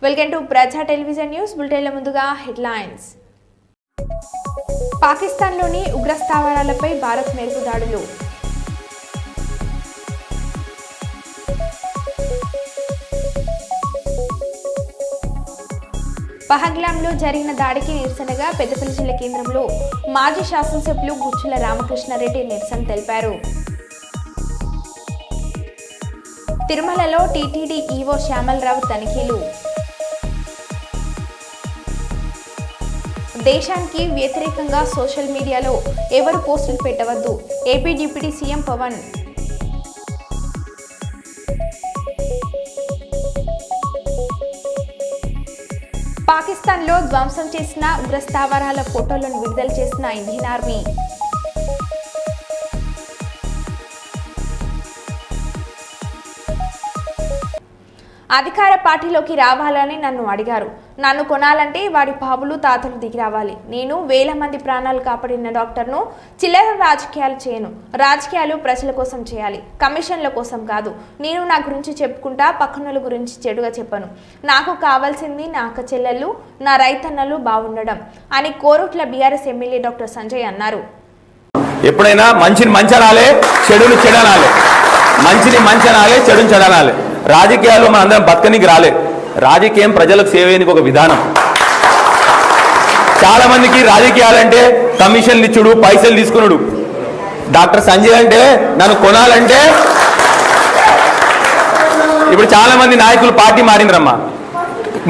Welcome to ప్రజా television news బులెటిన్ల ముందుగా headlines. పాకిస్తాన్లోని ఉగ్ర స్థావరాలపై భారత్ మెరుపు దాడులు. పహల్గామ్లో జరిగిన దాడికి నిరసనగా పెద్దపల్లి జిల్లా కేంద్రంలో మాజీ శాసనసభ్యులు గుచ్చుల రామకృష్ణారెడ్డి నిరసన తెలిపారు. తిరుమలలో టీటీడీ ఈవో శ్యామలరావు తనిఖీలు. దేశానికి వ్యతిరేకంగా సోషల్ మీడియాలో ఎవరు పోస్టులు పెట్టవద్దు, ఏపీ డిప్యూటీ సీఎం పవన్. పాకిస్తాన్లో ధ్వంసం చేసిన ఉగ్రస్థావరాల ఫోటోలను విడుదల చేసిన ఇండియన్ ఆర్మీ. అధికార పార్టీలోకి రావాలని నన్ను అడిగారు. నన్ను కొనాలంటే వాడి బాబులు తాతలు దిగి రావాలి. నేను వేల మంది ప్రాణాలు కాపాడిన డాక్టర్ను. చిల్లర రాజకీయాలు చేయను. రాజకీయాలు ప్రజల కోసం చేయాలి, కమిషన్ల కోసం కాదు. నేను నా గురించి చెప్పుకుంటా, పక్కనుల గురించి చెడుగా చెప్పను. నాకు కావాల్సింది నా అక్క చెల్లెళ్ళు, నా రైతన్నలు బాగుండడం అని Korutla BRS MLA doctor Sanjay అన్నారు. ఎప్పుడైనా మంచిని మంచనాలే, చెడుని చెడనాలే. మంచిని మంచనాలే, చెడుని చెడనాలే. రాజకీయాల్లో మన అందరం బతకనికి రాలే. రాజకీయం ప్రజలకు సేవేనికి ఒక విధానం. చాలా మందికి రాజకీయాలంటే కమిషన్లు ఇచ్చుడు, పైసలు తీసుకున్నాడు. డాక్టర్ సంజయ్ అంటే నన్ను కొనాలంటే ఇప్పుడు చాలా మంది నాయకులు పార్టీ మారిండ్రమ్మా.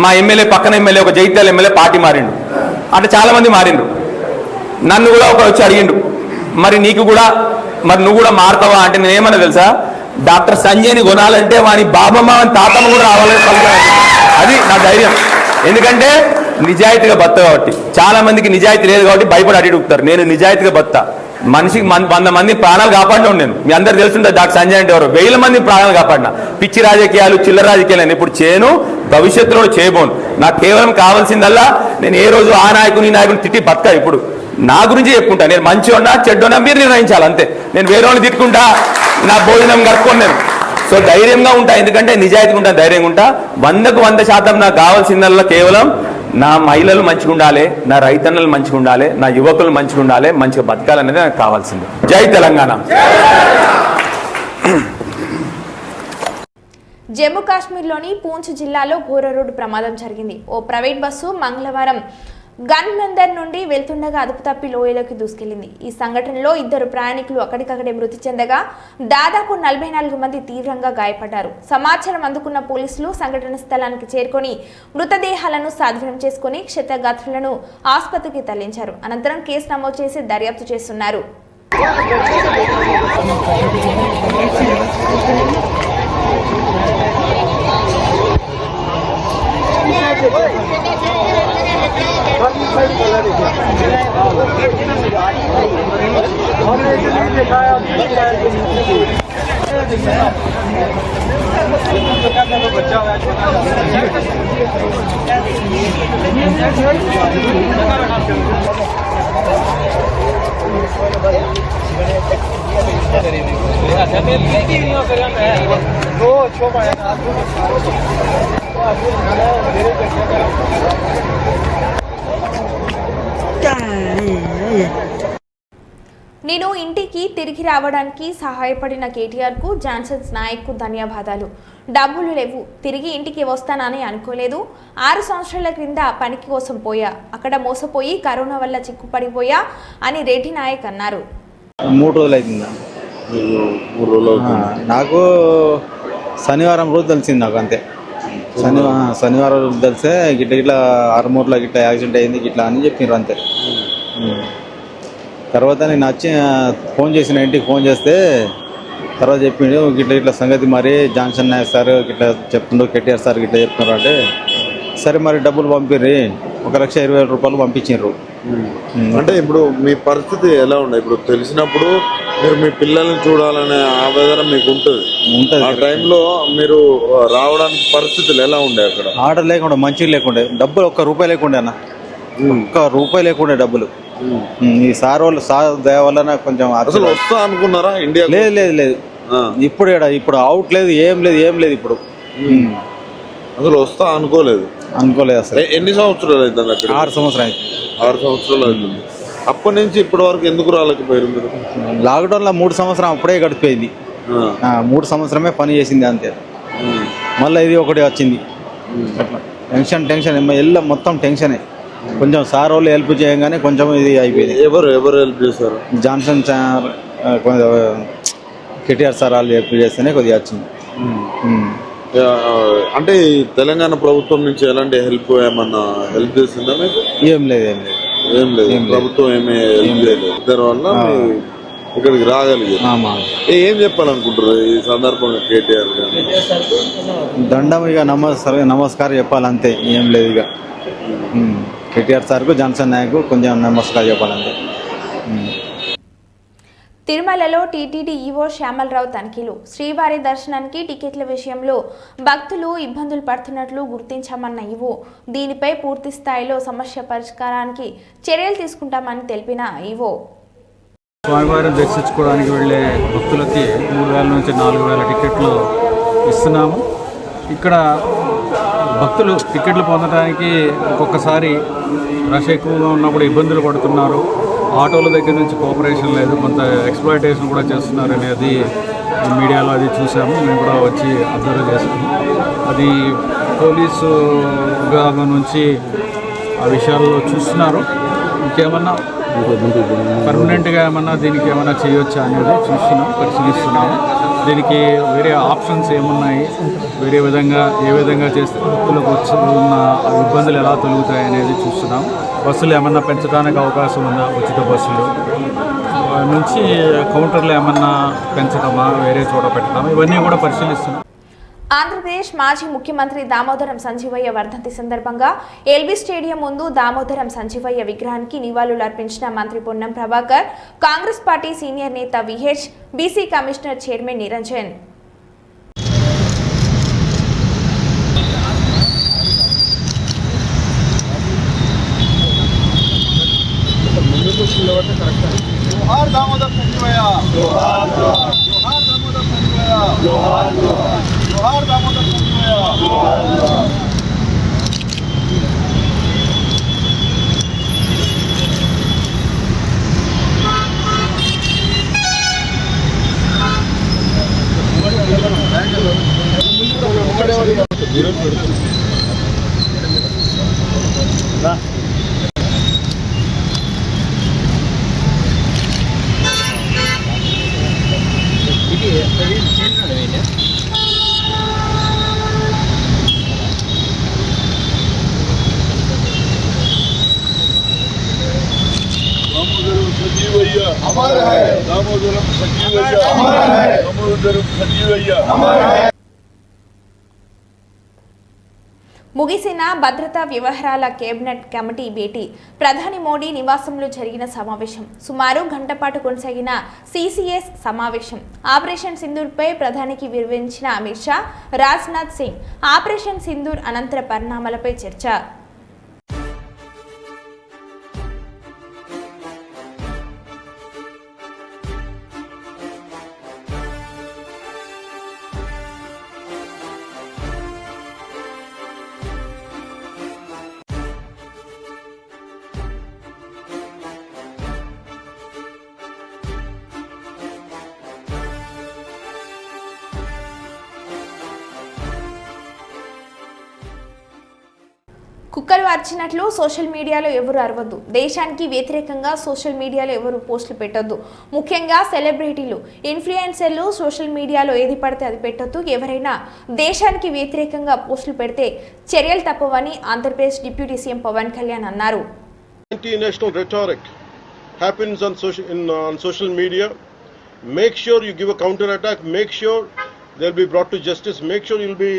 మా ఎమ్మెల్యే, పక్కన ఎమ్మెల్యే, ఒక జైత్యాల ఎమ్మెల్యే పార్టీ మారిండు. అంటే చాలా మంది మారిండ్రు. నన్ను కూడా ఒక వచ్చి అడిగిండు, మరి నీకు కూడా, మరి నువ్వు కూడా మారుతావా అంటే నేనేమన్నా తెలుసా, డాక్టర్ సంజయ్ని కొనాలంటే వాని బాబమ్మ వాని తాతమ్మ కూడా రావాలి. అది నా ధైర్యం. ఎందుకంటే నిజాయితీగా బత్త కాబట్టి. చాలా మందికి నిజాయితీ లేదు కాబట్టి భయపడి అడుగుతారు. నేను నిజాయితీగా బత్తా. మనిషికి 100 మంది ప్రాణాలు కాపాడినా నేను. మీ అందరు తెలుసుంటే డాక్టర్ సంజయ్ అంటే ఎవరు, 1000 మంది ప్రాణాలు కాపాడినా. పిచ్చి రాజకీయాలు, చిల్లర రాజకీయాలు నేను ఇప్పుడు చేయను, భవిష్యత్తులో చేయబోను. నాకు కేవలం కావాల్సిందల్లా నేను ఏ రోజు ఆ నాయకుని తిట్టి బతక. ఇప్పుడు నా గురించి చెప్పుకుంటా. నేను మంచి ఉన్నా చెడ్డున్నా మీరు నిర్ణయించాలి అంతే. నేను వేరే వాళ్ళని తిట్టుకుంటా, నా భోజనం కట్టుకోను నేను. సో ధైర్యంగా ఉంటా, ఎందుకంటే నిజాయితీగా ఉంటా, ధైర్యంగా ఉంటా. 100కు 100% నాకు కావాల్సిందల్లా కేవలం నా మహిళలు మంచిగా ఉండాలి, నా రైతన్నలు మంచిగా ఉండాలి, నా యువకులు మంచిగా ఉండాలి, మంచిగా బతకాలనేది నాకు కావాల్సింది. జై తెలంగాణ. జమ్మూ కాశ్మీర్లోని పూంచ్ జిల్లాలో ఘోర రోడ్డు ప్రమాదం జరిగింది. ఓ ప్రైవేట్ బస్సు మంగళవారం గన్మందర్ నుండి వెళ్తుండగా అదుపు తప్పి లోయలోకి దూసుకెళ్లింది. ఈ సంఘటనలో 2 ప్రయాణికులు అక్కడికక్కడే మృతి చెందగా దాదాపు 44 మంది తీవ్రంగా గాయపడ్డారు. సమాచారం అందుకున్న పోలీసులు సంఘటన స్థలానికి చేరుకొని మృతదేహాలను స్వాధీనం చేసుకుని క్షతగాత్రులను ఆసుపత్రికి తరలించారు. అనంతరం కేసు నమోదు చేసి దర్యాప్తు చేస్తున్నారు. నేను ఇంటికి తిరిగి రావడానికి సహాయపడిన కేటీఆర్కు, జాన్సన్స్ నాయక్కు ధన్యవాదాలు. డబ్బులు లేవు, తిరిగి ఇంటికి వస్తానని అనుకోలేదు. 6 సంవత్సరాల క్రింద పనికి కోసం పోయా, అక్కడ మోసపోయి కరోనా వల్ల చిక్కుపడిపోయా అని రెడ్డి నాయక్ అన్నారు. 3 రోజులు అవుతుంది నాకు. శనివారం రోజు తెలిసింది నాకు, అంతే. శనివారం రోజు తెలిసే గిట్ల ఆరుమూరులో గిట్లా యాక్సిడెంట్ అయింది గిట్లా అని చెప్పినారు, అంతే. తర్వాత నేను వచ్చి ఫోన్ చేసిన, ఇంటికి ఫోన్ చేస్తే తర్వాత చెప్పిండు గిట్ల సంగతి, మరి జాన్సన్ నాయక్ సార్ గిట్లా చెప్తుండ్రు, కేటీఆర్ సార్ గిట్లా చెప్తున్నారు అంటే, సరే మరి డబ్బులు పంపిర్రి, 1,20,000 రూపాయలు పంపించారు. అంటే ఇప్పుడు మీ పరిస్థితి ఎలా ఉండే? ఇప్పుడు తెలిసినప్పుడు మీరు మీ పిల్లల్ని చూడాలనే ఆవేదన మీకు ఉంటుంది. ఆ టైంలో మీరు రావడానికి పరిస్థితులు ఎలా ఉండే? అక్కడ ఆర్డర్ లేకుండా, మంచిగా లేకుండే, డబ్బులు 1 రూపాయి లేకుండే అన్న, 1 రూపాయి లేకుండే డబ్బులు. ఈ సార్ దయ వల్ల నాకు కొంచెం అసలు వస్తా అనుకున్నారా ఇండియా? లేదు ఇప్పుడు అవుట్ లేదు, ఏం లేదు ఇప్పుడు. అసలు వస్తా అనుకోలేదు అసలు. ఎన్ని సంవత్సరాలు అవుతుంది అక్కడ? 6 సంవత్సరాలు అయింది. 6 సంవత్సరాలు అవుతుంది. అప్పటి నుంచి ఇప్పటి వరకు ఎందుకు రాలేకపోయారు మీరు? లాక్డౌన్లో 3 సంవత్సరం అప్పుడే గడిపోయింది. 3 సంవత్సరమే పని చేసింది అంతే. మళ్ళీ ఇది ఒకటి వచ్చింది. అట్లా టెన్షన్ ఎల్ల మొత్తం టెన్షనే. కొంచెం సార్ వాళ్ళు హెల్ప్ చేయగానే కొంచెం ఇది అయిపోయింది. ఎవరు హెల్ప్ చేశారు? జాన్సన్ కేటీఆర్ సార్ వాళ్ళు హెల్ప్ చేస్తేనే కొద్దిగా వచ్చింది. అంటే తెలంగాణ ప్రభుత్వం నుంచి ఎలాంటి హెల్ప్ ఏమన్నా హెల్ప్ చేసిందా మీకు? ఏం లేదు. ప్రభుత్వం ఏమీ హెల్ప్ చేయలేదు. దానివల్ల ఇక్కడికి రాగలిగారు. ఏం చెప్పాలనుకుంటారు ఈ సందర్భంగా కేటీఆర్ గారు? దండం ఇక నమస్కారం చెప్పాలంతే, ఏం లేదు. ఇక కేటీఆర్ సార్కు జాన్సన్ నాయకు కొంచెం నమస్కారం చెప్పాలంతే. తిరుమలలో టీటీడీ ఈవో శ్యామలరావు తనిఖీలు. శ్రీవారి దర్శనానికి టికెట్ల విషయంలో భక్తులు ఇబ్బందులు పడుతున్నట్లు గుర్తించామన్న ఈవో దీనిపై పూర్తి స్థాయిలో సమస్య పరిష్కారానికి చర్యలు తీసుకుంటామని తెలిపిన ఈవో స్వామివారిని దర్శించుకోవడానికి వెళ్ళే భక్తులకి 3,000 నుంచి 4,000 టికెట్లు ఇస్తున్నాము. ఇక్కడ భక్తులు టికెట్లు పొందడానికి ఒక్కొక్కసారి రష్ ఎక్కువగా ఉన్నప్పుడు ఇబ్బందులు పడుతున్నారు. ఆటోల దగ్గర నుంచి కోఆపరేషన్ లేదు, కొంత ఎక్స్ప్లాయిటేషన్ కూడా చేస్తున్నారు అనేది మీడియాలో అది చూసాము. మేము కూడా వచ్చి అబ్జర్వ్ చేసాము. అది పోలీసు విభాగం నుంచి ఆ విషయాల్లో చూస్తున్నారు. ఇంకేమన్నా పర్మనెంట్గా దీనికి ఏమైనా చేయొచ్చా అనేది పరిశీలిస్తున్నాము. దీనికి వేరే ఆప్షన్స్ ఏమున్నాయి, ఏ విధంగా చేస్తే భక్తులకు ఉన్న ఇబ్బందులు ఎలా తొలుగుతాయి అనేది చూస్తున్నాం. బస్సులు ఏమన్నా పెంచడానికి అవకాశం ఉందా, ఉచిత బస్సులు నుంచి కౌంటర్లు ఏమన్నా పెంచడమా, వేరే చోట పెట్టడమా, ఇవన్నీ కూడా పరిశీలిస్తున్నాం. ఆంధ్రప్రదేశ్ మాజీ ముఖ్యమంత్రి దామోదరం సంజీవయ్య వర్ధంతి సందర్భంగా ఎల్బీ స్టేడియం ముందు దామోదరం సంజీవయ్య విగ్రహానికి నివాళులర్పించిన మంత్రి పొన్నం ప్రభాకర్, కాంగ్రెస్ పార్టీ సీనియర్ నేత VH, BC commissioner chairman Niranjan. जोहार दामोदर संजीवయ్య, जोहार दामोदर संजीवయ్య, जोहार दामोदर संजीवయ్య. अमर है दामोदरम संजीवయ్య, अमर है दामोदरम संजीवయ్య, अमर है. ముగిసిన భద్రతా వ్యవహారాల కేబినెట్ కమిటీ భేటీ, ప్రధాని మోడీ నివాసంలో జరిగిన సమావేశం, సుమారు గంట పాటు కొనసాగిన సిసిఎస్ సమావేశం, ఆపరేషన్ సింధూర్పై ప్రధానికి వివరించిన అమిత్ షా, రాజ్నాథ్ సింగ్, ఆపరేషన్ సింధూర్ అనంతర పరిణామాలపై చర్చ. కుక్కలు అరిచినట్లు సోషల్ మీడియాలో ఎవరు అరవద్దు, దేశానికి వ్యతిరేకంగా సోషల్ మీడియాలో ఎవరు పోస్టులు పెట్టొద్దు, ముఖ్యంగా సెలబ్రిటీలు, ఇన్ఫ్లుయెన్సర్లు సోషల్ మీడియాలో ఏది పడితే అది పెట్టొద్దు, ఎవరైనా దేశానికి వ్యతిరేకంగా పోస్టులు పెడితే చర్యలు తప్పవని ఆంధ్రప్రదేశ్ డిప్యూటీ సీఎం పవన్ కళ్యాణ్ అన్నారు. Anti-national rhetoric happens on social media. Make sure you give a counter attack, make sure they'll be brought to justice, make sure you'll be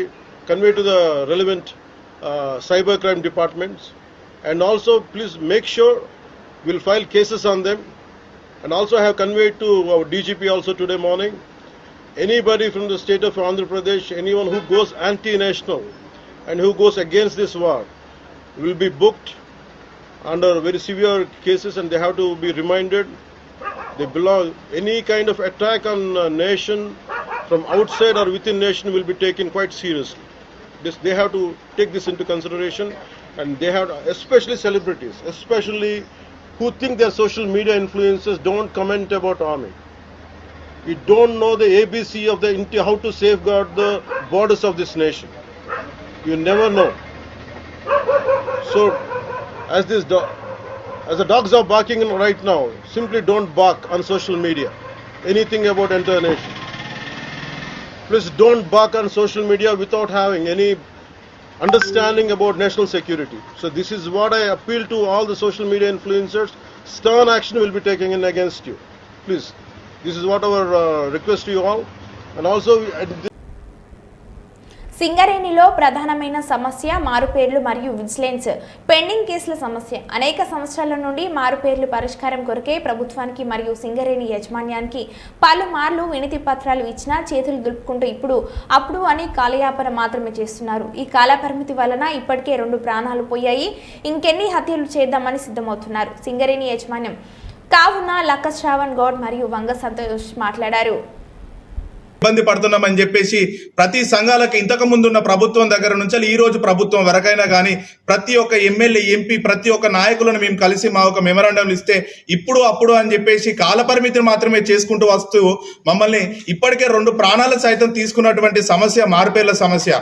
conveyed to the relevant cybercrime departments, and also please make sure we'll file cases on them, and also have conveyed to our DGP also today morning, anybody from the state of Andhra Pradesh, anyone who goes anti-national and who goes against this war will be booked under very severe cases, and they have to be reminded they belong. Any kind of attack on a nation from outside or within nation will be taken quite seriously. they have to take this into consideration, and they have to, especially celebrities, especially who think they're social media influencers, don't comment about army. You don't know the ABC of the how to safeguard the borders of this nation. You never know. So, as the dogs are barking right now, simply don't bark on social media anything about entire nation. Please don't bark on social media without having any understanding about national security. So this is what I appeal to all the social media influencers. Stern action will be taken in against you. Please, this is what our request to you all. And also, సింగరేణిలో ప్రధానమైన సమస్య మారుపేర్లు మరియు vigilance pending కేసుల సమస్య. అనేక సంవత్సరాల నుండి మారుపేర్లు పరిష్కారం కొరకే ప్రభుత్వానికి మరియు సింగరేణి యాజమాన్యానికి పలుమార్లు వినతి పత్రాలు ఇచ్చినా చేతులు దులుపుకుంటూ ఇప్పుడు అప్పుడు అని కాలయాపన మాత్రమే చేస్తున్నారు. ఈ కాలపరిమితి వలన ఇప్పటికే 2 ప్రాణాలు పోయాయి. ఇంకెన్ని హత్యలు చేద్దామని సిద్ధమవుతున్నారు సింగరేణి యాజమాన్యం. కావున లక్క శ్రావణ్ గౌడ్ మరియు వంగ సంతోష్ మాట్లాడారు. ఇబ్బంది పడుతున్నామని చెప్పేసి ప్రతి సంఘాలకు ఇంతకు ముందున్న ప్రభుత్వం దగ్గర నుంచి ఈ రోజు ప్రభుత్వం వరకైనా కానీ ప్రతి ఒక్క ఎమ్మెల్యే ఎంపీ ప్రతి ఒక్క నాయకులను మేము కలిసి మా ఒక మెమరాండంలు ఇస్తే ఇప్పుడు అప్పుడు అని చెప్పేసి కాలపరిమితిని మాత్రమే చేసుకుంటూ వస్తూ మమ్మల్ని ఇప్పటికే 2 ప్రాణాలు సైతం తీసుకున్నటువంటి సమస్య మారుపేర్ల సమస్య.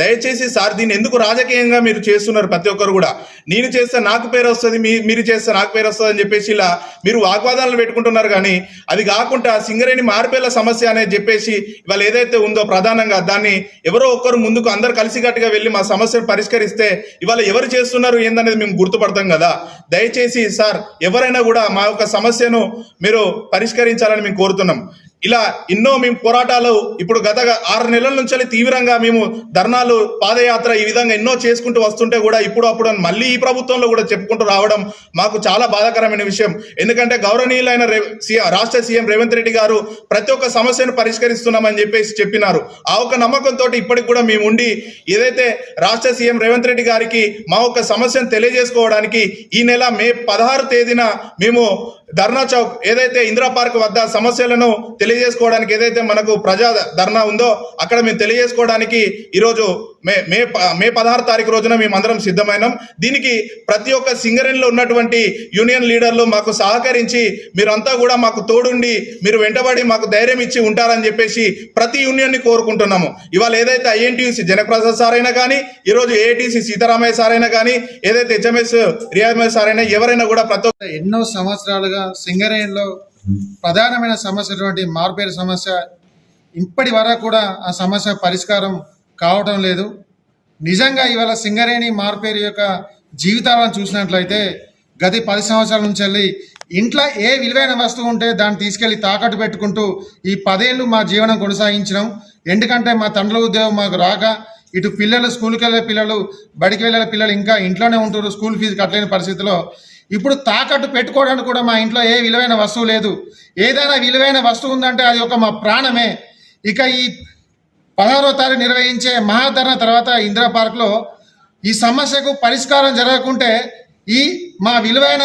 దయచేసి సార్ దీన్ని ఎందుకు రాజకీయంగా మీరు చేస్తున్నారు? ప్రతి ఒక్కరు కూడా నేను చేస్తే నాకు పేరు వస్తుంది, మీరు చేస్తే నాకు పేరు వస్తుంది అని చెప్పేసి ఇలా మీరు వాగ్వాదాలను పెట్టుకుంటున్నారు. కానీ అది కాకుండా సింగరేణి మారుపేర్ల సమస్య అనేది చెప్పేసి ఇవాళ ఏదైతే ఉందో ప్రధానంగా దాన్ని ఎవరో ఒక్కరు ముందుకు అందరు కలిసికట్టుగా వెళ్ళి మా సమస్యను పరిష్కరిస్తే ఇవాళ ఎవరు చేస్తున్నారు ఏందనేది మేము గుర్తుపడతాం కదా. దయచేసి సార్ ఎవరైనా కూడా మా యొక్క సమస్యను మీరు పరిష్కరించాలని మేము కోరుతున్నాం. ఇలా ఎన్నో మేము పోరాటాలు ఇప్పుడు గత 6 నెలల నుంచి తీవ్రంగా మేము ధర్నాలు పాదయాత్ర ఈ విధంగా ఎన్నో చేసుకుంటూ వస్తుంటే కూడా ఇప్పుడు అప్పుడు మళ్ళీ ఈ ప్రభుత్వంలో కూడా చెప్పుకుంటూ రావడం మాకు చాలా బాధాకరమైన విషయం. ఎందుకంటే గౌరవనీయులైన రాష్ట్ర సీఎం రేవంత్ రెడ్డి గారు ప్రతి ఒక్క సమస్యను పరిష్కరిస్తున్నామని చెప్పేసి చెప్పినారు. ఆ ఒక నమ్మకంతో ఇప్పటికి కూడా మేము ఉండి ఏదైతే రాష్ట్ర సీఎం రేవంత్ రెడ్డి గారికి మా ఒక సమస్యను తెలియజేసుకోవడానికి ఈ నెల మే 16 తేదీన మేము ధర్నా చౌక్ ఏదైతే ఇందిరా పార్క్ వద్ద సమస్యలను తెలియజేసుకోవడానికి ఏదైతే మనకు ప్రజా ధర్నా ఉందో అక్కడ మేము తెలియజేసుకోవడానికి ఈరోజు మే 16 తారీఖు రోజున మేమందరం సిద్ధమైనాం. దీనికి ప్రతి ఒక్క సింగరేణిలో ఉన్నటువంటి యూనియన్ లీడర్లు మాకు సహకరించి మీరంతా కూడా మాకు తోడుండి మీరు వెంటబడి మాకు ధైర్యం ఇచ్చి ఉంటారని చెప్పేసి ప్రతి యూనియన్ని కోరుకుంటున్నాము. ఇవాళ ఏదైతే ఐఎన్టీయూసీ జనప్రసాద్ సార్ అయినా కానీ ఈరోజు ఏఐటీసీ సీతారామయ్య సార్ అయినా కానీ ఏదైతే హెచ్ఎంఎస్ రియాజ్ సార్ అయినా ఎవరైనా కూడా ప్రతి ఒక్క ఎన్నో సంవత్సరాలుగా సింగరేణిలో ప్రధానమైన సమస్య మార్పేరు సమస్య ఇప్పటి వరకు కూడా ఆ సమస్య పరిష్కారం కావటం లేదు. నిజంగా ఇవాళ సింగరేణి మార్పేరు యొక్క జీవితాలను చూసినట్లయితే గత 10 సంవత్సరాల నుంచి వెళ్ళి ఇంట్లో ఏ విలువైన వస్తువు ఉంటే దాన్ని తీసుకెళ్ళి తాకట్టు పెట్టుకుంటూ ఈ 10 ఏళ్ళు మా జీవనం కొనసాగించినాం. ఎందుకంటే మా తండ్రుల ఉద్యోగం మాకు రాక ఇటు పిల్లలు స్కూల్కి వెళ్ళే పిల్లలు బడికి వెళ్ళే పిల్లలు ఇంకా ఇంట్లోనే ఉంటున్నారు. స్కూల్ ఫీజు కట్టలేని పరిస్థితిలో ఇప్పుడు తాకట్టు పెట్టుకోవడానికి కూడా మా ఇంట్లో ఏ విలువైన వస్తువు లేదు. ఏదైనా విలువైన వస్తువు ఉందంటే అది ఒక మా ప్రాణమే. ఇక ఈ 16వ తారీఖు నిర్వహించే మహాధరణ తర్వాత ఇందిరా పార్క్లో ఈ సమస్యకు పరిష్కారం జరగకుంటే ఈ మా విలువైన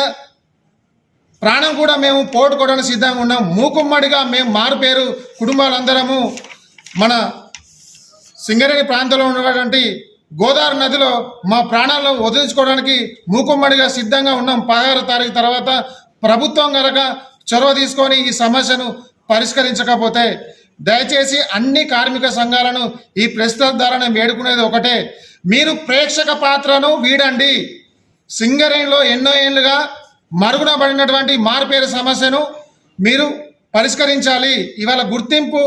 ప్రాణం కూడా మేము పోగొట్టుకోవడానికి సిద్ధంగా ఉన్నాం. మూకుమ్మడిగా మేము మారుపేరు కుటుంబాలందరము మన సింగరేణి ప్రాంతంలో ఉన్నటువంటి గోదావరి నదిలో మా ప్రాణాలను వదిలించుకోవడానికి మూకుమ్మడిగా సిద్ధంగా ఉన్నాం. 16వ తారీఖు తర్వాత ప్రభుత్వం కనుక చొరవ తీసుకొని ఈ సమస్యను పరిష్కరించకపోతే దయచేసి అన్ని కార్మిక సంఘాలను ఈ ప్రెస్ ద్వారా నేను వేడుకునేది ఒకటే, మీరు ప్రేక్షక పాత్రను వీడండి. సింగరేణిలో ఎన్నో ఏళ్ళుగా మరుగున పడినటువంటి మార్పేరు సమస్యను మీరు పరిష్కరించాలి. ఇవాళ గుర్తింపు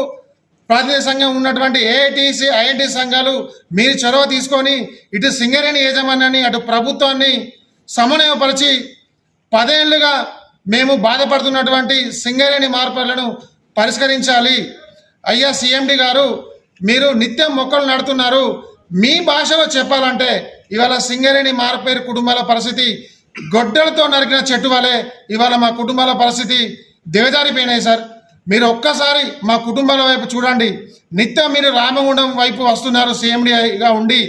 ప్రాతినిధ్య సంఘం ఉన్నటువంటి ఏఐటీసీ ఐఎన్టీ సంఘాలు మీరు చొరవ తీసుకొని ఇటు సింగరేణి యాజమాన్యాన్ని అటు ప్రభుత్వాన్ని సమన్వయపరిచి 10 ఏళ్ళుగా మేము బాధపడుతున్నటువంటి సింగరేణి మార్పులను పరిష్కరించాలి. అయ్యా సిఎండి గారు, మీరు నిత్యం మొక్కలు నడుతున్నారు. మీ భాషలో చెప్పాలంటే ఇవాళ సింగరేణి మార్పేరు కుటుంబాల పరిస్థితి గొడ్డలతో నరికిన చెట్టు వలె ఇవాళ మా కుటుంబాల పరిస్థితి దిగజారిపోయినాయి సార్. మీరు ఒక్కసారి మా కుటుంబాల వైపు చూడండి. నిత్యం మీరు రామగుండం వైపు వస్తున్నారు సీఎండిగా ఉండి.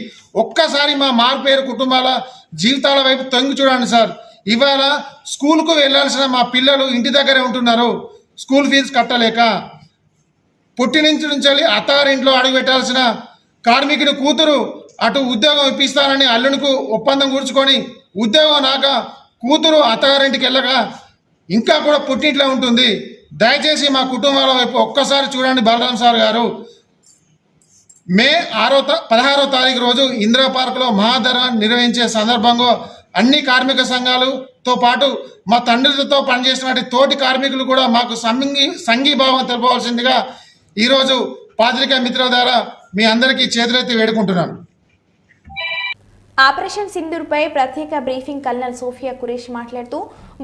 ఒక్కసారి మా మార్పేరు కుటుంబాల జీవితాల వైపు తొంగి చూడండి సార్. ఇవాళ స్కూల్కు వెళ్ళాల్సిన మా పిల్లలు ఇంటి దగ్గరే ఉంటున్నారు. స్కూల్ ఫీజు కట్టలేక పుట్టినించి నుంచి అత్తారింట్లో అడుగు పెట్టాల్సిన కార్మికుడి కూతురు అటు ఉద్యోగం ఇప్పిస్తానని అల్లునికి ఒప్పందం కూర్చుకొని ఉద్యోగం నాక కూతురు అత్తగారింటికి వెళ్ళగా ఇంకా కూడా పుట్టింట్లో ఉంటుంది. దయచేసి మా కుటుంబాల వైపు ఒక్కసారి చూడండి బలరాం సార్ గారు. మే 16వ తారీఖు రోజు ఇందిరా పార్కులో మహాధర నిర్వహించే సందర్భంగా అన్ని కార్మిక సంఘాలతో పాటు మా తండ్రితో పనిచేసినటువంటి తోటి కార్మికులు కూడా మాకు సంఘీభావం తెలపవలసిందిగా ఈరోజు పాత్రికా మిత్రుల ద్వారా మీ అందరికీ చేతులెత్తి వేడుకుంటున్నాను. ఆపరేషన్ సింధూర్పై ప్రత్యేక బ్రీఫింగ్ కల్నల్ సోఫియా కురేష్ మాట్లాడుతూ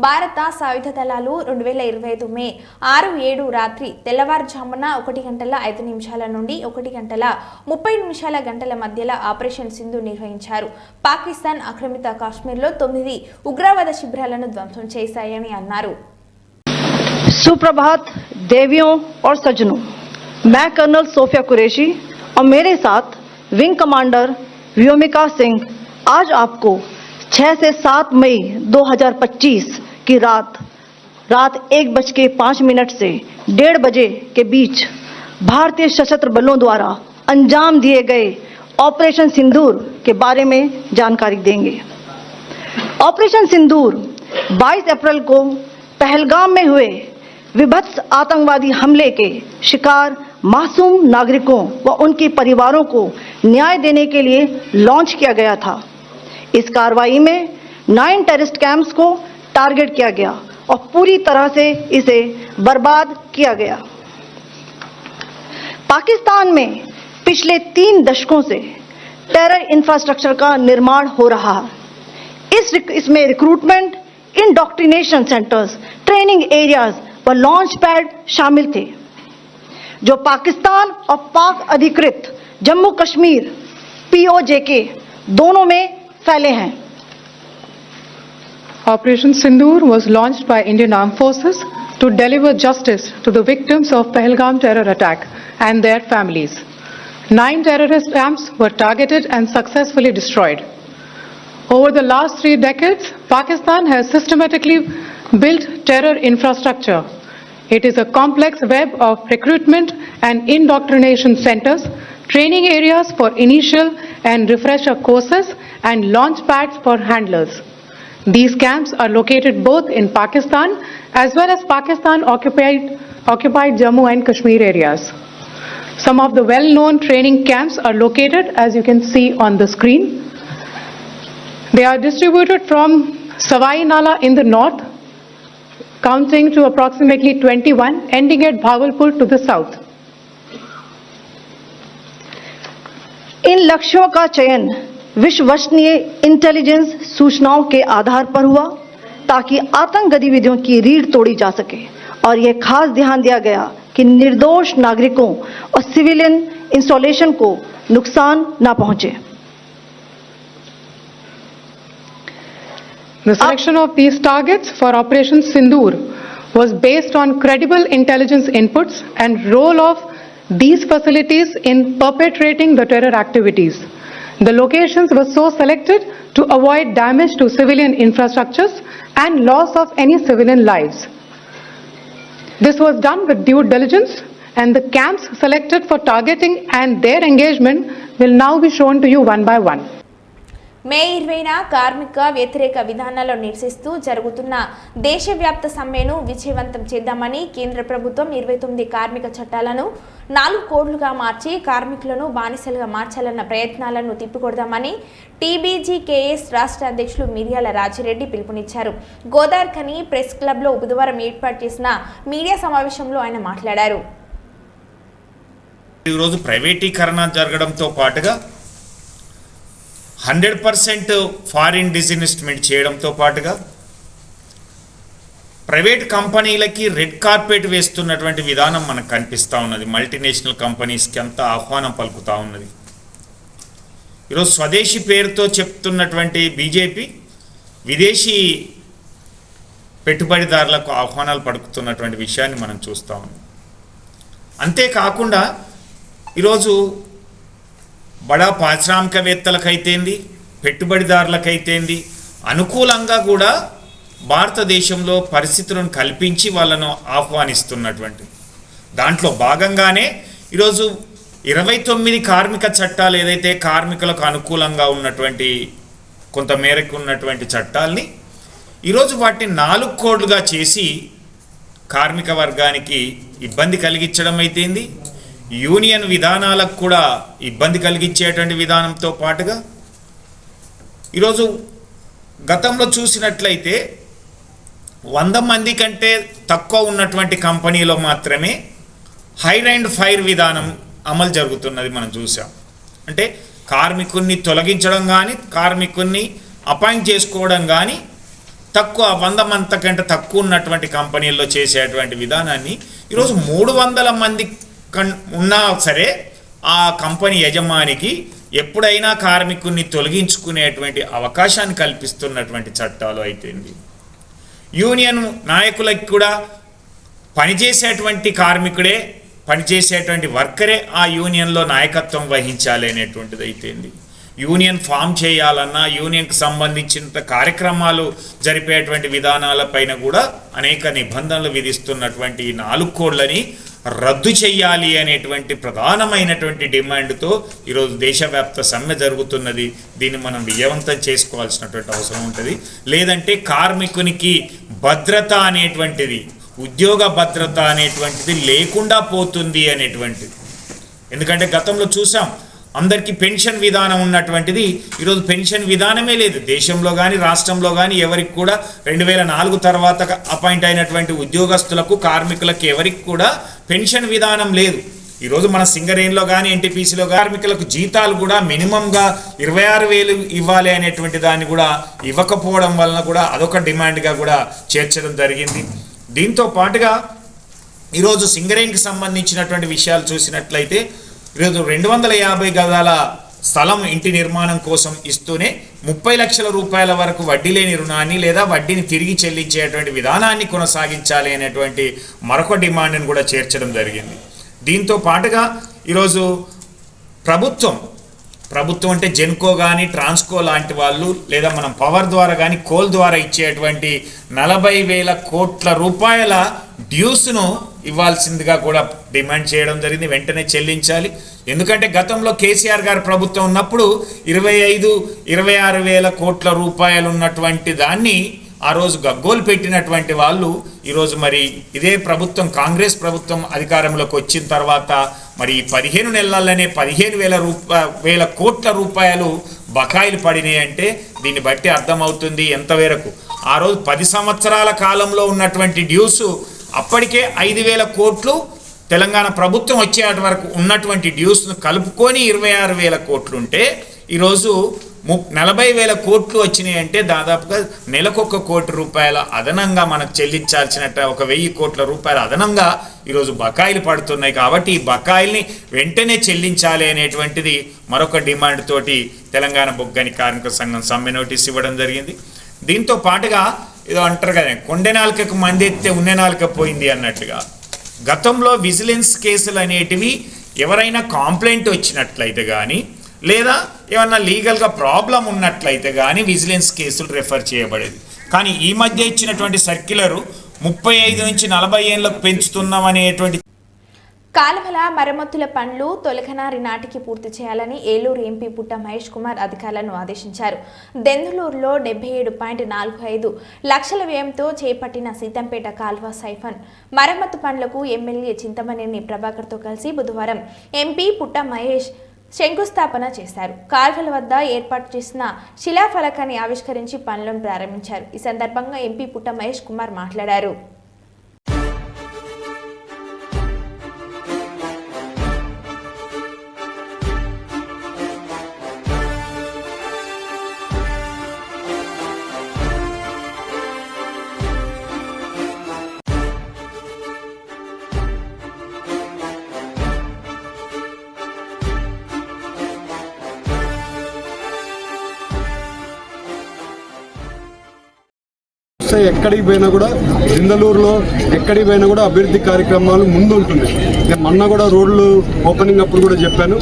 భారత సాయుధ దళాలు 2025 మే 6-7 రాత్రి తెల్లవారుజామున 1:05 నుండి 1:30 మధ్యలో ఆపరేషన్ సింధూర్ నిర్వహించారు. పాకిస్తాన్ ఆక్రమిత కాశ్మీర్లో 9 ఉగ్రవాద శిబిరాలను ధ్వంసం చేశాయని అన్నారు. सुप्रभात देवियों और सज्जनों, मैं कर्नल सोफिया कुरैशी और मेरे साथ विंग कमांडर व्योमिका सिंह आज आपको 6 से 7 मई 2025 की रात 1:05 से 1:30 बजे के बीच भारतीय सशस्त्र बलों द्वारा अंजाम दिए गए ऑपरेशन सिंदूर के बारे में जानकारी देंगे। ऑपरेशन सिंदूर 22 अप्रैल को पहलगाम में हुए विभत्स आतंकवादी हमले के शिकार मासूम नागरिकों व उनके परिवारों को न्याय देने के लिए लॉन्च किया गया था। इस कार्रवाई में 9 टेररिस्ट कैंप्स को टारगेट किया गया और पूरी तरह से इसे बर्बाद किया गया। पाकिस्तान में पिछले 3 दशकों से टेरर इंफ्रास्ट्रक्चर का निर्माण हो रहा है। इसमें recruitment, indoctrination centres, training areas व लॉन्च पैड शामिल थे जो पाकिस्तान और पाक अधिकृत जम्मू कश्मीर POJK दोनों में फैले हैं। Operation Sindoor was launched by Indian Armed Forces to deliver justice to the victims of Pahalgam terror attack and their families. 9 terrorist camps were targeted and successfully destroyed. Over the last 3 decades, Pakistan has systematically built terror infrastructure. It is a complex web of recruitment and indoctrination centers, training areas for initial and refresher courses, and launch pads for handlers. These camps are located both in Pakistan as well as Pakistan occupied Jammu and Kashmir areas. Some of the well-known training camps are located, as you can see on the screen. They are distributed from Savai Nala in the north, counting to approximately 21, ending at Bhagalpur to the south. इन लक्ष्यों का चयन विश्वसनीय intelligence सूचनाओं के आधार पर हुआ ताकि आतंक गतिविधियों की रीढ़ तोड़ी जा सके और यह खास ध्यान दिया गया कि निर्दोष नागरिकों और सिविलियन इंस्टॉलेशन को नुकसान न पहुंचे। The selection of these targets for Operation Sindoor was based on credible intelligence inputs and role of these facilities in perpetrating the terror activities. The locations were so selected to avoid damage to civilian infrastructures and loss of any civilian lives. This was done with due diligence, and the camps selected for targeting and their engagement will now be shown to you one by one. మే 20న కార్మిక వ్యతిరేక విధానాలను నిరసిస్తూ జరుగుతున్న దేశవ్యాప్త సమ్మెను విజయవంతం చేద్దామని కేంద్ర ప్రభుత్వం 29 కార్మిక చట్టాలను 4 కోడ్లుగా మార్చి కార్మికులను బానిసలుగా మార్చాలన్న ప్రయత్నాలను తిప్పికొడదామని TBGKS రాష్ట్ర అధ్యక్షులు మిర్యాల రాజిరెడ్డి పిలుపునిచ్చారు. గోదార్ఖని ప్రెస్ క్లబ్లో బుధవారం ఏర్పాటు చేసిన మీడియా సమావేశంలో ఆయన మాట్లాడారు. ఈరోజు ప్రైవేటీకరణ జరగడంతో పాటుగా 100% ఫారిన్ డిస్ఇన్వెస్ట్మెంట్ చేయడంతో పాటుగా ప్రైవేట్ కంపెనీలకి రెడ్ కార్పెట్ వేస్తున్నటువంటి విధానం మనకు కనిపిస్తూ ఉన్నది. మల్టీనేషనల్ కంపెనీస్కి అంతా ఆహ్వానం పలుకుతూ ఉన్నది. ఈరోజు స్వదేశీ పేరుతో చెప్తున్నటువంటి బీజేపీ విదేశీ పెట్టుబడిదారులకు ఆహ్వానాలు పలుకుతున్నటువంటి విషయాన్ని మనం చూస్తూ ఉన్నాం. అంతేకాకుండా ఈరోజు బడా పారిశ్రామికవేత్తలకైతేంది, పెట్టుబడిదారులకైతేంది అనుకూలంగా కూడా భారతదేశంలో పరిస్థితులను కల్పించి వాళ్ళను ఆహ్వానిస్తున్నటువంటి దాంట్లో భాగంగానే ఈరోజు 29 కార్మిక చట్టాలు ఏదైతే కార్మికులకు అనుకూలంగా ఉన్నటువంటి కొంత మేరకు ఉన్నటువంటి చట్టాల్ని ఈరోజు వాటిని 4 కోడ్లుగా చేసి కార్మిక వర్గానికి ఇబ్బంది కలిగించడం అయితేంది, యూనియన్ విధానాలకు కూడా ఇబ్బంది కలిగించేటువంటి విధానంతో పాటుగా ఈరోజు గతంలో చూసినట్లయితే 100 మంది కంటే తక్కువ ఉన్నటువంటి కంపెనీలో మాత్రమే హైర్ అండ్ ఫైర్ విధానం అమలు జరుగుతున్నది మనం చూసాం. అంటే కార్మికుల్ని తొలగించడం కానీ కార్మికుల్ని అపాయింట్ చేసుకోవడం కానీ తక్కువ 100 మంది కంటే తక్కువ ఉన్నటువంటి కంపెనీల్లో చేసేటువంటి విధానాన్ని ఈరోజు 300 మంది ఉన్నా సరే ఆ కంపెనీ యజమానికి ఎప్పుడైనా కార్మికుల్ని తొలగించుకునేటువంటి అవకాశాన్ని కల్పిస్తున్నటువంటి చట్టాలు అయితేంది, యూనియన్ నాయకులకు కూడా పనిచేసేటువంటి కార్మికుడే పనిచేసేటువంటి వర్కరే ఆ యూనియన్లో నాయకత్వం వహించాలి అనేటువంటిది అయితేంది, యూనియన్ ఫామ్ చేయాలన్నా యూనియన్కి సంబంధించిన కార్యక్రమాలు జరిపేటువంటి విధానాలపైన కూడా అనేక నిబంధనలు విధిస్తున్నటువంటి ఈ 4 కోడ్లని రద్దు చేయాలి అనేటువంటి ప్రధానమైనటువంటి డిమాండ్తో ఈరోజు దేశవ్యాప్త సమ్మె జరుగుతున్నది. దీన్ని మనం విజయవంతం చేసుకోవాల్సినటువంటి అవసరం ఉంటుంది. లేదంటే కార్మికునికి భద్రత అనేటువంటిది, ఉద్యోగ భద్రత అనేటువంటిది లేకుండా పోతుంది అనేటువంటిది. ఎందుకంటే గతంలో చూసాం, అందరికీ పెన్షన్ విధానం ఉన్నటువంటిది ఈరోజు పెన్షన్ విధానమే లేదు దేశంలో కానీ రాష్ట్రంలో కానీ. ఎవరికి కూడా 2004 తర్వాత అపాయింట్ అయినటువంటి ఉద్యోగస్తులకు కార్మికులకు ఎవరికి కూడా పెన్షన్ విధానం లేదు. ఈరోజు మన సింగరేణిలో కానీ ఎన్టీపీసీలో కార్మికులకు జీతాలు కూడా మినిమంగా 26,000 ఇవ్వాలి అనేటువంటి దాన్ని కూడా ఇవ్వకపోవడం వలన కూడా అదొక డిమాండ్గా కూడా చేర్చడం జరిగింది. దీంతో పాటుగా ఈరోజు సింగరేణికి సంబంధించినటువంటి విషయాలు చూసినట్లయితే ఈరోజు 250 గజాల స్థలం ఇంటి నిర్మాణం కోసం ఇస్తూనే 30 లక్షల రూపాయల వరకు వడ్డీ లేని రుణాన్ని లేదా వడ్డీని తిరిగి చెల్లించేటువంటి విధానాన్ని కొనసాగించాలి అనేటువంటి మరొక డిమాండ్ని కూడా చేర్చడం జరిగింది. దీంతో పాటుగా ఈరోజు ప్రభుత్వం అంటే జెన్కో కానీ ట్రాన్స్కో లాంటి వాళ్ళు లేదా మనం పవర్ ద్వారా కానీ కోల్ ద్వారా ఇచ్చేటువంటి 40,000 కోట్ల రూపాయల డ్యూస్ను ఇవ్వాల్సిందిగా కూడా డిమాండ్ చేయడం జరిగింది. వెంటనే చెల్లించాలి. ఎందుకంటే గతంలో కేసీఆర్ గారి ప్రభుత్వం ఉన్నప్పుడు 25-26,000 కోట్ల రూపాయలు ఉన్నటువంటి దాన్ని ఆ రోజు గగ్గోలు పెట్టినటువంటి వాళ్ళు ఈరోజు మరి ఇదే ప్రభుత్వం కాంగ్రెస్ ప్రభుత్వం అధికారంలోకి వచ్చిన తర్వాత మరి 15 నెలల్లోనే 15,000 కోట్ల రూపాయలు బకాయిలు పడినాయి. అంటే దీన్ని బట్టి అర్థమవుతుంది ఎంతవరకు ఆ రోజు 10 సంవత్సరాల కాలంలో ఉన్నటువంటి డ్యూస్ అప్పటికే 5,000 కోట్లు తెలంగాణ ప్రభుత్వం వచ్చేటి వరకు ఉన్నటువంటి డ్యూస్ను కలుపుకొని 26,000 కోట్లు ఉంటే ఈరోజు 40,000 కోట్లు వచ్చినాయి. అంటే దాదాపుగా నెలకు 1 కోటి రూపాయల అదనంగా మనకు చెల్లించాల్సినట్టు 1,000 కోట్ల రూపాయల అదనంగా ఈరోజు బకాయిలు పడుతున్నాయి. కాబట్టి ఈ బకాయిల్ని వెంటనే చెల్లించాలి అనేటువంటిది మరొక డిమాండ్ తోటి తెలంగాణ బొగ్గని కార్మిక సంఘం సమ్మె నోటీస్ ఇవ్వడం జరిగింది. దీంతో పాటుగా ఏదో అంటారు కదా, కొండె నాలుకకు మంది ఎత్తే ఉన్నె నాలుక పోయింది అన్నట్టుగా గతంలో విజిలెన్స్ కేసులు అనేటివి ఎవరైనా కాంప్లైంట్ వచ్చినట్లయితే కానీ లేదా ఏమన్నా లీగల్గా ప్రాబ్లం ఉన్నట్లయితే కానీ విజిలెన్స్ కేసులు రెఫర్ చేయబడేది. కానీ ఈ మధ్య ఇచ్చినటువంటి సర్క్యులరు 35 నుంచి 40 ఏళ్ళకు పెంచుతున్నాం అనేటువంటి కాలువల మరమ్మతుల పనులు తొలకనారి నాటికి పూర్తి చేయాలని ఏలూరు ఎంపీ పుట్ట మహేష్ కుమార్ అధికారులను ఆదేశించారు. దెందులూరులో 77.45 లక్షల వ్యయంతో చేపట్టిన సీతంపేట కాల్వ సైఫన్ మరమ్మతు పనులకు ఎమ్మెల్యే చింతమనేని ప్రభాకర్తో కలిసి బుధవారం ఎంపీ పుట్ట మహేష్ శంకుస్థాపన చేశారు. కాల్వల వద్ద ఏర్పాటు చేసిన శిలాఫలకాన్ని ఆవిష్కరించి పనులను ప్రారంభించారు. ఈ సందర్భంగా ఎంపీ పుట్ట మహేష్ కుమార్ మాట్లాడారు. చూస్తే ఎక్కడికి పోయినా కూడా దిందలూరులో ఎక్కడికి పోయినా కూడా అభివృద్ధి కార్యక్రమాలు ముందు ఉంటున్నాయి. నేను మొన్న కూడా రోడ్లు ఓపెనింగ్ అప్పుడు కూడా చెప్పాను,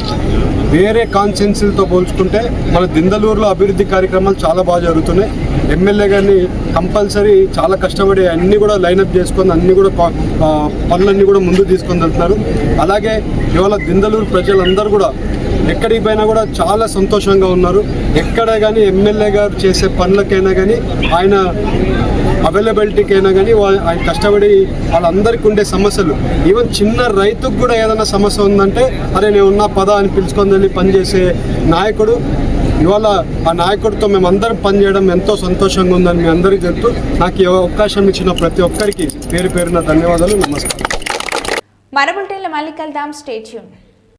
వేరే కాన్స్టిట్యున్సీలతో పోల్చుకుంటే మన దిందలూరులో అభివృద్ధి కార్యక్రమాలు చాలా బాగా జరుగుతున్నాయి. ఎమ్మెల్యే గారిని కంపల్సరీ చాలా కష్టపడి అన్నీ కూడా లైనప్ చేసుకొని అన్నీ కూడా పనులన్నీ కూడా ముందు తీసుకొని వెళ్తున్నారు. అలాగే ఇవాళ దిందలూరు ప్రజలందరూ కూడా ఎక్కడికి పోయినా కూడా చాలా సంతోషంగా ఉన్నారు. ఎక్కడ కానీ ఎమ్మెల్యే గారు చేసే పనులకైనా కానీ ఆయన అవైలబిలిటీకైనా కానీ ఆయన కష్టపడి వాళ్ళందరికీ ఉండే సమస్యలు, ఈవెన్ చిన్న రైతుకు కూడా ఏదైనా సమస్య ఉందంటే అరే నేను ఉన్న పద అని పిలుచుకొని వెళ్ళి పనిచేసే నాయకుడు. ఇవాళ ఆ నాయకుడితో మేమందరం పనిచేయడం ఎంతో సంతోషంగా ఉందని మీ అందరికీ చెప్తూ నాకు ఈ అవకాశం ఇచ్చిన ప్రతి ఒక్కరికి పేరు పేరున ధన్యవాదాలు, నమస్కారం. మన బులెటిన్లో మళ్ళీ కలుద్దాం. Stay tune.